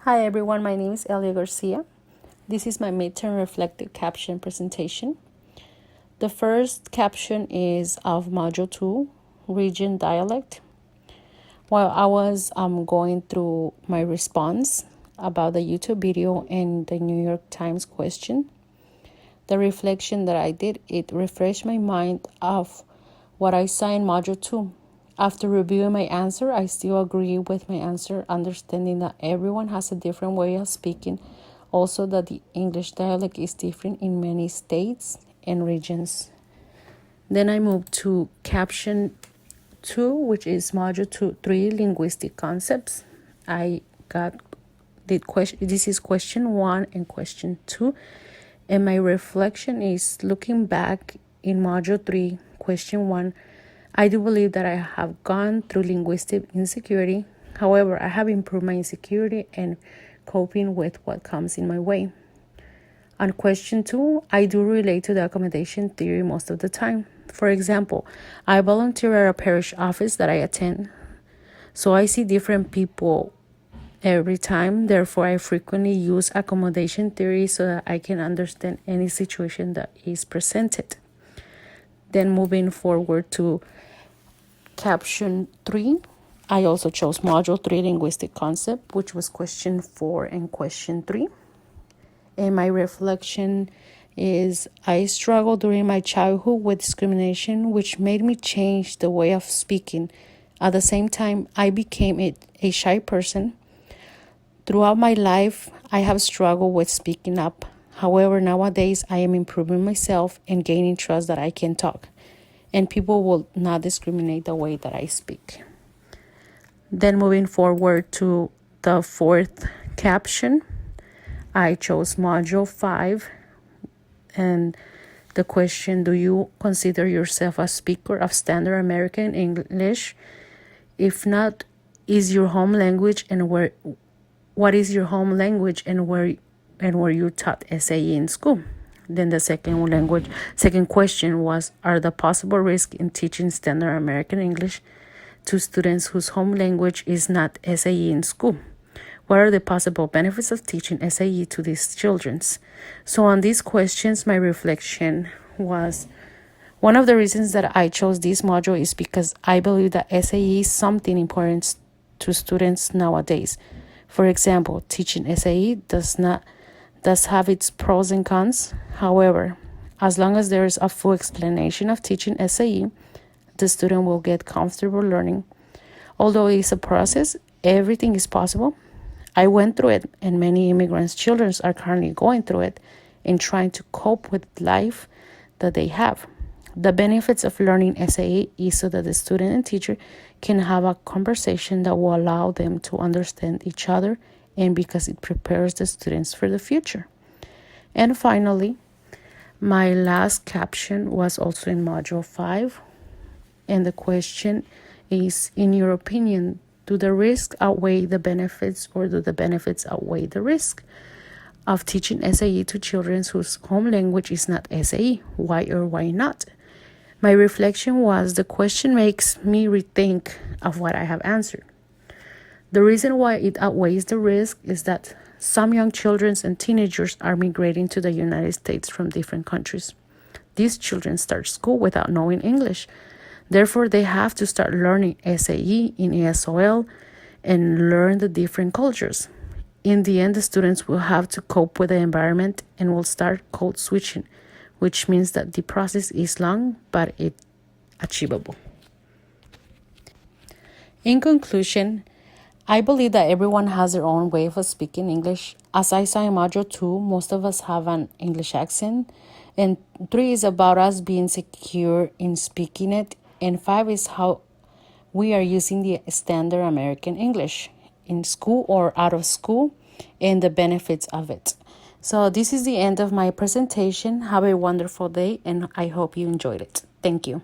Hi everyone, my name is Elia Garcia. This is my midterm reflective caption presentation. The first caption is of Module 2, Region Dialect. While I was going through my response about the YouTube video and the New York Times question, the reflection that I did, it refreshed my mind of what I saw in Module 2. After reviewing my answer, I still agree with my answer, understanding that everyone has a different way of speaking. Also, that the English dialect is different in many states and regions. Then I moved to Caption 2, which is Module 3, Linguistic Concepts. This is question 1 and question 2. And my reflection is looking back in Module 3, question 1. I do believe that I have gone through linguistic insecurity. However, I have improved my insecurity and coping with what comes in my way. On question 2, I do relate to the accommodation theory most of the time. For example, I volunteer at a parish office that I attend, so I see different people every time. Therefore, I frequently use accommodation theory so that I can understand any situation that is presented. Then moving forward to Caption 3, I also chose Module 3, Linguistic Concept, which was question 4 and question 3. And my reflection is I struggled during my childhood with discrimination, which made me change the way of speaking. At the same time, I became a shy person. Throughout my life, I have struggled with speaking up. However, nowadays, I am improving myself and gaining trust that I can talk, and people will not discriminate the way that I speak. Then moving forward to the fourth caption, I chose Module 5, and the question, do you consider yourself a speaker of standard American English? If not, is your home language and what is your home language and where you taught SAE in school? Then the second question was, are the possible risks in teaching standard American English to students whose home language is not SAE in school? What are the possible benefits of teaching SAE to these children? So on these questions, my reflection was, one of the reasons that I chose this module is because I believe that SAE is something important to students nowadays. For example, teaching SAE does have its pros and cons. However, as long as there is a full explanation of teaching SAE, the student will get comfortable learning. Although it is a process, everything is possible. I went through it, and many immigrants' children are currently going through it and trying to cope with life that they have. The benefits of learning SAE is so that the student and teacher can have a conversation that will allow them to understand each other, and because it prepares the students for the future. And finally, my last caption was also in Module 5, and the question is, in your opinion, do the risks outweigh the benefits, or do the benefits outweigh the risk of teaching SAE to children whose home language is not SAE? Why or why not? My reflection was, the question makes me rethink of what I have answered. The reason why it outweighs the risk is that some young children and teenagers are migrating to the United States from different countries. These children start school without knowing English. Therefore, they have to start learning SAE in ESOL and learn the different cultures. In the end, the students will have to cope with the environment and will start code switching, which means that the process is long, but it's achievable. In conclusion, I believe that everyone has their own way of speaking English. As I saw in Module 2, most of us have an English accent, and 3 is about us being secure in speaking it, and 5 is how we are using the standard American English in school or out of school and the benefits of it. So this is the end of my presentation. Have a wonderful day, and I hope you enjoyed it. Thank you.